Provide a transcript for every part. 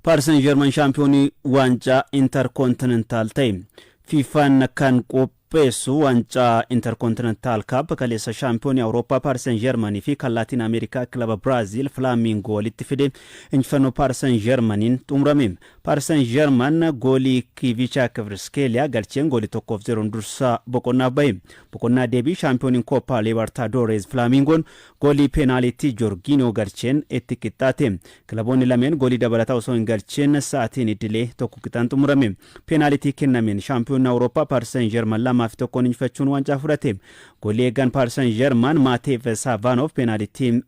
Paris Saint-Germain shampiyonii waancaa Intercontinental ta'e. FIFAn kan qopheessu waancaa Intercontinental Cup kaleessa shampiyonii Awurooppaa Paris Saint-Germain fi kan Latin America kilaba Brazil Flamengo walitti fide injifannoo Paris Saint-Germainin xumurame. Paris Saint-Germain goolii Kivicha Kvaratskhelia galcheen goolii 1-0 dursa boqonnaaf bahe. Boqonnaa deebii shampiyoniin Copa Libertadores Flamengoon goolii penaltii Jorginho galcheen itti qixxaate. Kilaboonni lameen goolii dabalataa osoo hin galcheen sa'aatiin idilee tokko qixaan xumurame. Penaltii kennameen shampiyoniin Awurooppaa Paris Saint-Germain 2-1 injifachuun waancaa fudhate. Goolii eegaan Paris Saint-Germain Matej Savanov penaltii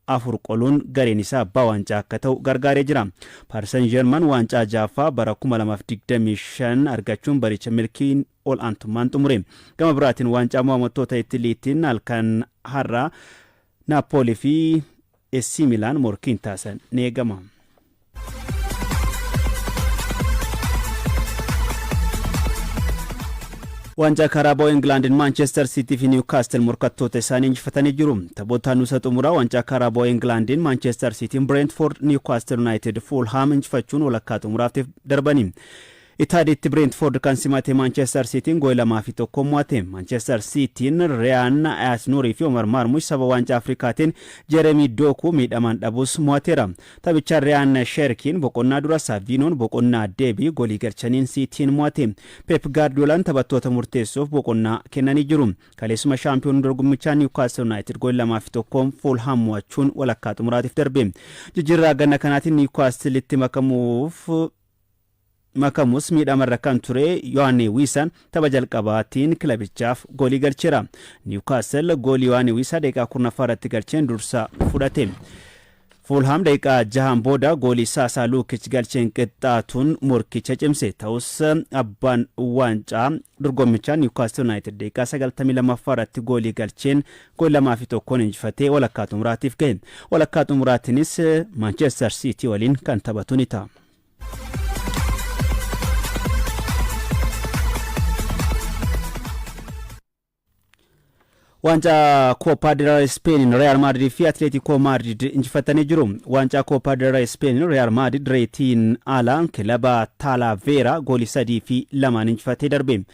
afur qoluun gareen isaa abbaa waancaa akka ta'u gargaaree jira. Paris Saint-Germain waancaa jaffaa bara 2025 argachuun baricha milkiin ol aantummaan xumure. Gama biraatiin waancaa mo'amtoota Italiitiin halkan har'a Napoli fi AC Milan morkiin taasisan ni eegama. Waancaa Carabao England Manchester City fi Newcastle morkattoota isaanii injifatanii jiru. Taphoota nusa xumuraa waancaa Carabao England Manchester City Brentford Newcastle United Fulham injifachuun walakkaa xumuraaf darbani. Itaadiitti Brentford kan simate Manchester City goolii 2-1 mo'ate. Manchester City Ryan Asnuri fi Omar Marmush saba waancaa Afrikaatiin Jeremy Doku miidhamaan dhabus mo'ateera. Taphicha Ryan Sherkin boqonnaa dura Savinoon boqonnaa deebii goolii galchaniin Cityin mo'ate. Pep Guardiolaan taphattoota murteessuuf boqonnaa kennanii jiru. Kaleessuma shaampiyoon dorgommichaa Newcastle United goolii 2-1 Fulham mo'achuun walakkaa xumuraatiif darbe. Jijjiirraa ganna kanaatiin Newcastle itti makamus miidhamarra kan ture Yohane Wissa tapha jalqabaatiin kilabichaaf goolii galcheera. Newcastle goolii Yohane Wissa daqiiqaa 14 galcheen dursa fudhate. Fulham daqiiqaa 6 booda goolii Sasa Lukic galcheen qixxaatuun morkicha cimse. Ta'us abbaan waancaa dorgommichaa Newcastle United daqiiqaa 92 goolii galcheen goolii 2-1 injifatee walakkaa xumuraatiif gahe. Walakkaa xumuraatiinis Manchester City waliin kan taphatu ni ta'a. Waancaa Copa del Rey Spain Real Madrid fi Atletico Madrid injifatanii jiru. Waancaa Copa del Rey Spain Real Madrid reetiin ala kilaba Talavera goolii 3-2 injifatee darbe.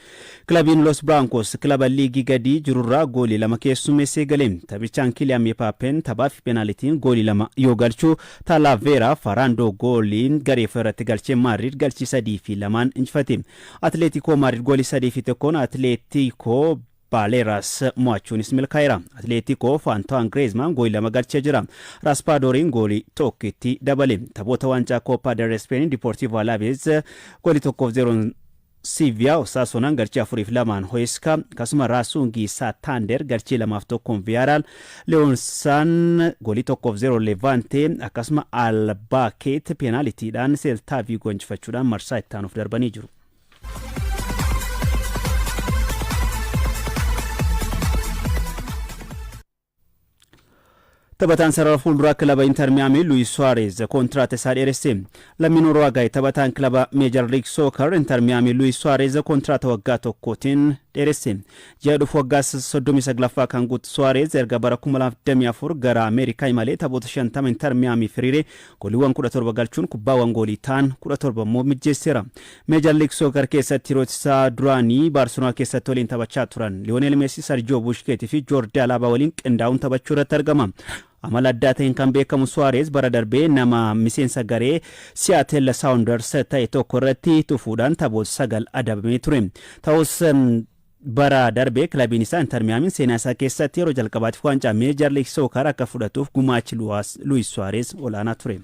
Kilabiin Los Blancos kilaba liigii gadi jirurraa goolii 2 keessummeessee gale. Taphichaan Kylian Mbappé taphaaf penaltiin goolii 2 yoo galchu Talavera Ferrando gooliin garee irratti galchee Madrid galchii 3-2 injifate. Atletico Madrid goolii 3-1 Atletico Baleares mo'achuunis milkaa'eera. Atletico Antoine Griezmann goolii 2 galchee jira. Raspadoriin goolii 1 dabale. Taphoota waancaa Copa del Rey Spain Deportivo Alaves goolii 1-0 Sevilla Osasuna galchee 4-2 Huesca akkasuma Rasungi Santander galchee 2-1 Villarreal Leonsan goolii 1-0 Levante akkasuma Albacete penalitiidhaan Celta Vigo injifachuudhaan marsaa itti aanuuf darbanii jiru. Taphataan sarara fuulduraa kilaba Inter Miami Luis Suarez kontraata isaa dheeresse. Lammiin Uruguay taphataan kilaba Major League Soccer Inter Miami Luis Suarez kontraata waggaa tokkootiin dheeresse. Ji'a dhufu waggaa 39ffaa kan guutu Suarez erga bara 2024 gara Ameerikaa imalee taphoota 50 Inter Miami firiire gooliiwwan 17 galchuun kubbaawwan goolii ta'an 17 immoo mijjeesseera. Major League Soccer keessatti yeroo isaa duraanii Barcelona keessatti waliin taphachaa turan Lionel Messi, Sergio Busquets fi Jordi Alba waliin qindaa'uun taphachuu irratti argama. Amala addaa ta'een kan beekamu Suarez bara darbee nama miseensa garee Seattle Sounders ta'e tokko irratti tufuudhaan taphoota 9 adabamee ture. Ta'us bara darbee kilabiin isaa Inter Miami seenaa isaa keessatti yeroo jalqabaatiif waancaa Major League Soccer akka fudhatuuf gumaachi Luis Suarez olaanaa ture.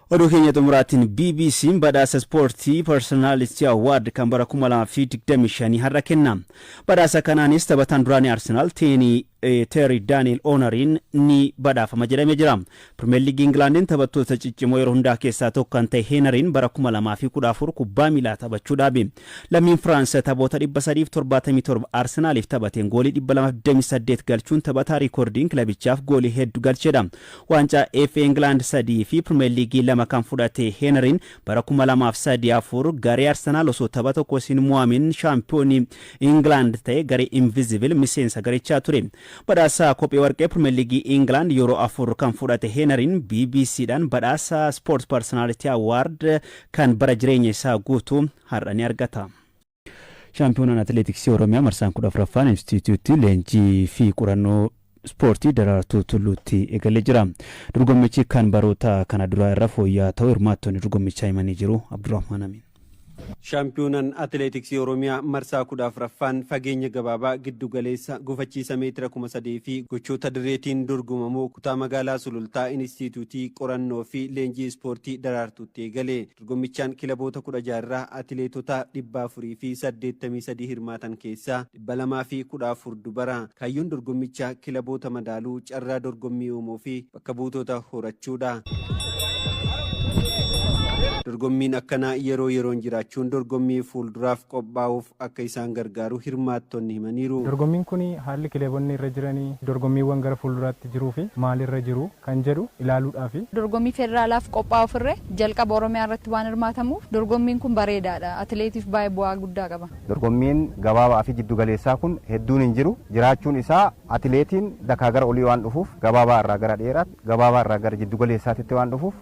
Oduu keenya xumuraatiin BBC'n badhaasa Sportii Personality Award kan bara 2025 har'a kenna. Badhaasa kanaanis taphataan duraanii Arsenal Teni Terry Daniel Onarin ni badhaafama jedhamee jira. Premier League Englandin taphattoota ciccimoo yeroo hundaa keessaa tokko kan ta'e Henryn bara 2014 kubbaa miilaa taphachuu dhaabe. Lammiin France taphoota 377 Arsenaliif taphateen goolii 228 galchuun taphataa riikoordiin kilabichaaf goolii hedduu galcheedha. Waancaa FA England 3 fi Premier League 2 kan fudhate Henryn bara 2003 garee Arsenal osoo tapha tokko hin mo'amin shaampiyoonii England ta'e garee Invisible miseensa garichaa ture. Badhaasa kophee warqee Premier League England yeroo 4 kan fudhate Henryn BBCdhaan badhaasa Sports Personality Award kan bara jireenya isaa guutuu har'a ni argata. Shaampiyoonaan Atileetiksii Oromiyaa marsaan 14ffaan Instituutii leenjii fi qorannoo Sportii Daraartuu Tulluutti eegalee jira. Dorgommichi kan baroota kana duraa irra fooyya'aa ta'uu hirmaattonni dorgommichaa himanii jiru. Abdurrahmaan Amin. Shaampiyoonaan Atileetiksii Oromiyaa marsaa 14ffaan fageenya gabaabaa giddu galeessa gufachiisa meetira 3000 fi gochoota dirreetiin dorgomamu kutaa magaalaa Sulultaa Instituutii qorannoo fi leenjii ispoortii Daraartuutti eegale. Dorgommichaan kilaboota 16 irraa atileetota 400 fi 83 hirmaatan keessaa 214 dubara. Kaayyoon dorgommichaa kilaboota madaaluu, carraa dorgommii uumuu fi bakka buutota horachuudha. Dorgommiin akkanaa yeroo yeroon jiraachuun dorgommii fuulduraaf qophaa'uuf akka isaan gargaaru hirmaattonni himaniiru. Dorgommiin kun haalli kilaboonni irra jiranii dorgommiiwwan gara fuulduraatti jiruu fi maalirra jiru kan jedhu ilaaluudhaaf. Dorgommii federaalaaf qophaa'uuf irree jalqaba Oromiyaa irratti waan hirmaatamuuf dorgommiin kun bareedaadha. Atileetiif baay'ee bu'aa guddaa qaba. Dorgommiin gabaabaa fi jiddu galeessaa kun hedduun hin jiru. Jiraachuun isaa atileetiin dakaa gara olii waan dhufuuf gabaabaa irraa gara dheeraatti, gabaabaa irraa gara jiddu galeessaatti waan dhufuuf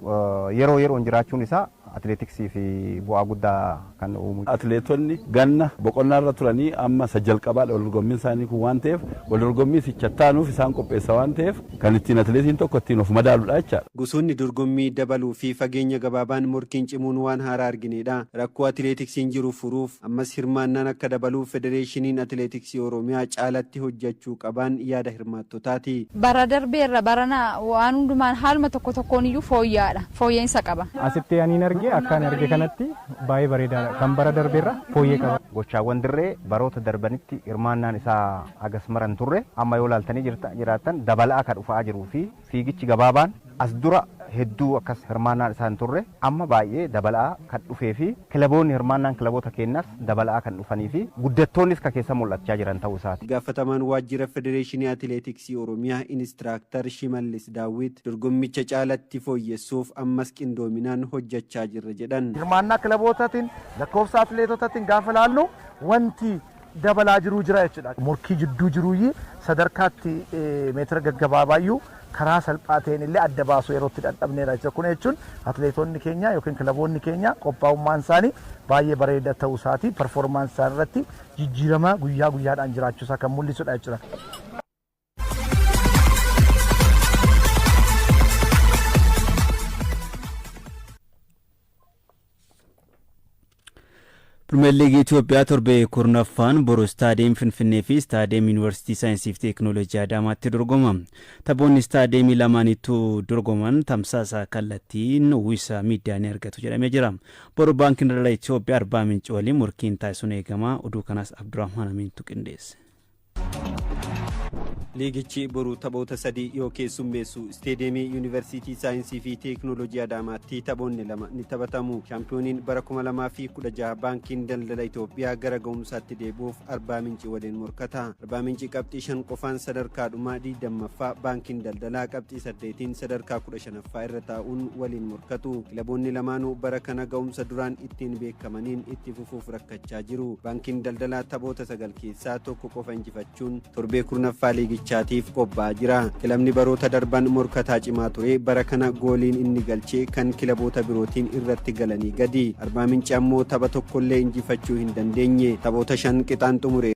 yeroo yeroon jiraachuun isaa atileetiksii fi bu'aa guddaa kan uumu. Atileetonni ganna boqonnaa irra turanii amma jalqabaadha wal dorgommiin isaanii kun waan ta'eef wal dorgommii sichattaanuuf isaan qopheessa waan ta'eef kan ittiin atileetiin tokko ittiin of madaaludha jechaadha. Gosoonni dorgommii dabaluu fi fageenya gabaabaan morkiin cimuun waan haaraa arginedha. Rakkoo atileetiksiin jiru furuuf ammas hirmaannaan akka dabaluuf federeeshiniin atileetiksii Oromiyaa caalatti hojjechuu qaban yaada hirmaattotaati. Bara darbeerra barana waan hundumaan haaluma tokko tokkoon iyyuu fooyya'aadha. Fooyya'insa qaba. Asitti aniin arge akkaan arge kanatti baay'ee bareedaadha. Kan bara darbeerra fooyyee qaba. Gochaawwan dirree baroota darbanitti hirmaannaan isaa agas maran turre amma yoo laaltanii jiraattan dabalaa kan dhufaa jiruu fi fiigichi gabaabaan as dura hedduu akkas hirmaannaan isaan turre amma baay'ee dabalaa kan dhufee fi kilaboonni hirmaannaan kilaboota keenyas dabalaa kan dhufanii fi guddattoonnis kan keessa mul'achaa jiran ta'uu isaati. Gaafatamaan waajjira federeeshinii atileetiksii Oromiyaa Inistiraaktar Shimallis Daawwit dorgommicha caalatti fooyyessuuf ammas qindoominaan hojjechaa jirra jedhan. Hirmaannaa kilabootaatiin lakkoofsa atileetotaatiin gaafa laallu wanti dabalaa jiruu jira jechuudha. Morkii jidduu jiruuyyi sadarkaatti meetira gaggabaabayyuu karaa salphaa ta'een illee adda baasu yerootti dadhabneera jechuudha. Kun jechuun atileetonni keenya yookiin kilaboonni keenya qophaa'ummaan isaanii baay'ee bareeda ta'uu isaati. Performaansii isaanii irratti jijjiirama guyyaa guyyaadhaan jiraachuu isaa kan mul'isudha jechuudha. Premier League Itoophiyaa torbee kurnaffaan boru istaadiyeem Finfinnee fi istaadiyeem Yuunivarsiitii Saayinsii fi Teekinooloojii Adaamaatti dorgoma. Taphoonni istaadiyeemii lamaaniitu dorgoman tamsaasa kallattiin uwwisa miidiyaa ni argatu jedhamee jira. Boru baankiin daldala Itoophiyaa Arbaa Minci waliin morkiin taasisuun eegama. Oduu kanaas Abdurrahmaan Amiintu qindeesse. Liigichi boru taphoota 3 yoo keessummeessu istaadiyeemii Yuunivarsiitii Saayinsii fi Teekinooloojii Adaamaatti taphoonni 2 ni taphatamu. Shaampiyooniin bara 2016 baankiin daldala Itoophiyaa gara ga'umsaatti deebi'uuf Arbaa Minci waliin morkata. Arbaa Minci qabxii 5 qofaan sadarkaadhuma 20ffaa, baankiin daldalaa qabxii 8tiin sadarkaa 15ffaa irra taa'uun waliin morkatu. Kilaboonni lamaanuu bara kana ga'umsa duraan ittiin beekamaniin itti fufuuf rakkachaa jiru. Baankiin daldalaa taphoota 9 keessaa tokko qofa injifachuun torbee kurnaffaa liigichaatiif qophaa'aa jira. Kilabni baroota darban morkataa cimaa ture bara kana gooliin inni galchee kan kilaboota birootiin irratti galanii gadi. Arbaa Minci ammoo tapha tokkollee injifachuu hin dandeenye. Taphoota 5 qixaan xumure.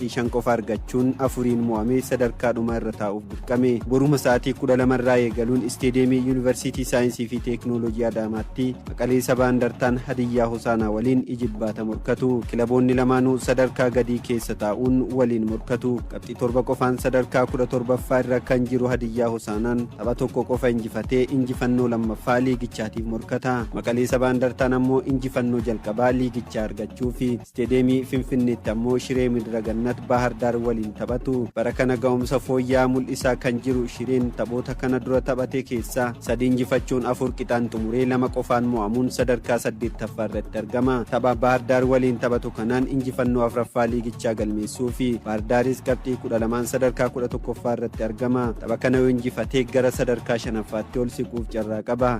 5 qofa argachuun 4 mo'amee sadarkaadhuma irra taa'uuf dirqame. Boruma sa'aatii 12 irraa eegaluun istaadiyeemii Yuunivarsiitii Saayinsii fi Teekinooloojii Adaamaatti Maqalee Sabaa Indartaan Hadiyyaa Hosaanaa waliin ijibbaata morkatu. Kilaboonni lamaanuu sadarkaa gadii keessa taa'uun waliin morkatu. Qabxii 7 qofaan sadarkaa 17ffaa irra kan jiru Hadiyyaa Hosaanaan tapha tokko qofa injifatee injifannoo lammaffaa liigichaatiif morkata. Maqalee Sabaa Indartaan ammoo injifannoo jalqabaa liigichaa argachuu fi istaadiyeemii Finfinneetti ammoo Shiree Midiragan Gannat Bahar Dar waliin taphatu. Bara kana ga'umsa fooyya'aa mul'isaa kan jiru Shireen taphoota kana dura taphate keessaa 3 injifachuun 4 qixaan xumuree 2 qofaan mo'amuun sadarkaa 8ffaa irratti argama. Tapha Bahar Dar waliin taphatu kanaan injifannoo 4ffaa liigichaa galmeessuu fi Bahar Daris qabxii 12 sadarkaa 11ffaa irratti argama. Tapha kana yoo injifatee gara sadarkaa 5ffaatti ol siquuf carraa qaba.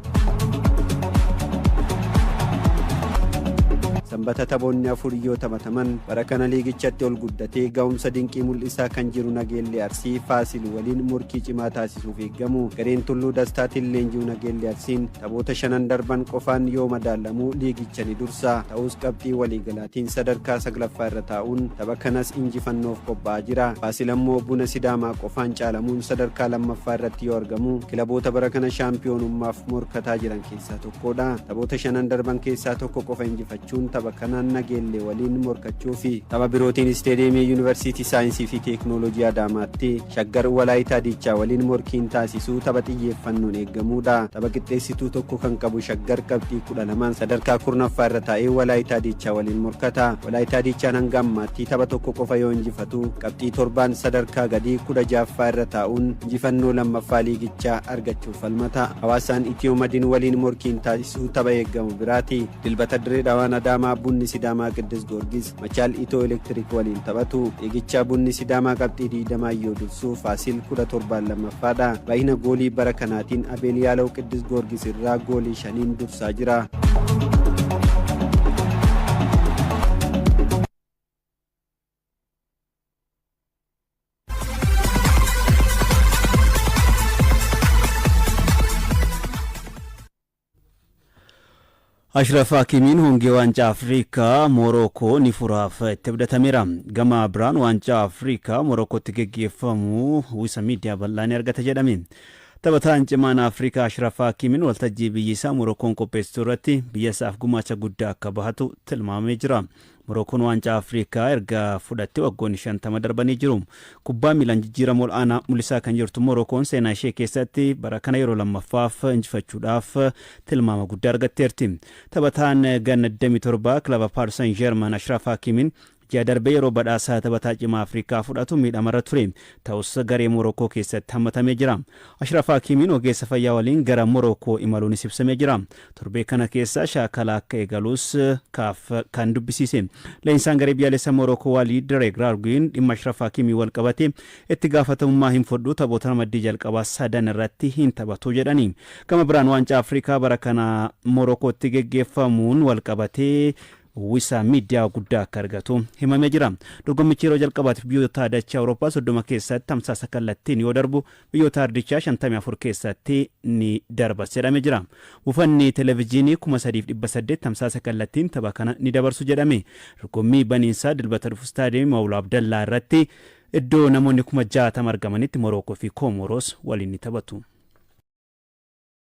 Sanbata taphoonni 4 yoo taphataman bara kana liigichatti ol guddatee ga'umsa dinqii mul'isaa kan jiru Nageellee Arsii Faasil waliin morkii cimaa taasisuuf eeggamu. Gareen Tulluu Dastaatiin leenji'u Nageellee Arsiin taphoota 5 darban qofaan yoo madaalamu liigicha ni dursa. Ta'us qabxii waliigalaatiin sadarkaa 9ffaa irra taa'uun tapha kanas injifannoof qophaa'aa jira. Faasil ammoo Buna Sidaamaa qofaan caalamuun sadarkaa 2ffaa irratti yoo argamu kilaboota bara kana shaampiyoonummaaf morkataa jiran keessaa tokkodha. Taphoota 5 darban keessaa tokko qofa injifachuun tapha kanaan Nageellee waliin morkachuu fi tapha birootiin isteediyeemii Yuunivarsiitii Saayinsii fi Teeknooloojii Adaamaatti Shaggar Walaayitaa Diichaa waliin morkiin taasisuu tapha xiyyeeffannoon eeggamudha. Tapha qixxeessituu tokko kan qabu Shaggar qabxii 12 sadarkaa 10ffaa irra taa'ee Walaayitaa Diichaa waliin morkata. Walaayitaa Diichaan hanga ammaatti tapha tokko qofa yoo injifatu qabxii 7 sadarkaa gadii 16ffaa irra taa'uun injifannoo 2ffaa liigichaa argachuuf falmata. Hawaasaan Itiyoo Madiin waliin morkiin taasisuu tapha eeggamu biraati. Dilbata Dirree Dhawaan Adaamaa Bunni Sidaamaa Qiddus Goorgis Machaal Itoo Elektiriik waliin taphatu. Liigichaa Bunni Sidaamaa qabxii 20 yoo dursu Faasil 17 lammaffaadha. Baay'ina goolii bara kanaatiin Abeel Yaalaw Qiddus Goorgis irraa goolii 5 dursaa jira. Ashraf Hakimiin hongee waancaa Afrikaa Morokoo ni furaaf itti abdatameera. Gama biraan waancaa Afrikaa Morokootti geggeeffamu uwwisa miidiyaa bal'aan argata jedhame. Taphataan cimaan Afrikaa Ashraf Hakimiin waltajjii biyyi isaa Morokoon qopheessitu irratti biyya isaaf gumaacha guddaa akka bahatu tilmaamee jira. Morokoon waancaa Afrikaa erga fudhatte waggoonni 50 darbanii jiru. Kubbaa miilaan jijjiirama ol'aanaa mul'isaa kan jirtu Morokoon seenaa ishee keessatti bara kana yeroo lammaffaaf injifachuudhaaf tilmaama guddaa argatteerti. Taphataan ganna 27 kilaba Paris Saint-Germain Ashraf Hakimiin ji'a darbee yeroo badhaasaa taphataa cimaa Afrikaa fudhatu miidhamarra ture. Ta'us garee Morokoo keessatti hammatamee jira. Ashraf Hakimiin ogeessa fayyaa waliin gara Morokoo imaluunis ibsamee jira. Torbee kana keessa shaakala akka eegalus kan dubbisiise. Leenjisaan garee biyyaalessa Morokoo Waliid Regragui dhimma Ashraf Hakimii wal qabate itti gaafatamummaa hin fudhu taphoota ramaddii jalqabaa 3 irratti hin taphatu jedhani. Gama biraan waancaa Afrikaa bara kana Morokootti geggeeffamuun wal qabatee uwwisa miidiyaa guddaa akka argatu himamee jira. Dorgommichi yeroo jalqabaatiif biyyoota dachaa Awurooppaa 30 keessatti tamsaasa kallattiin yoo darbu biyyoota ardichaa 54 keessatti ni darba jedhamee jira. Buufanni televezyiinii 3800 tamsaasa kallattiin tapha kana ni dabarsu jedhame. Dorgommii baniinsaa dilbata dhufu istaadiyeemii Mawlaa Abdallaa irratti iddoo namoonni 60,000 argamanitti Morokoo fi Komoros waliin ni taphatu.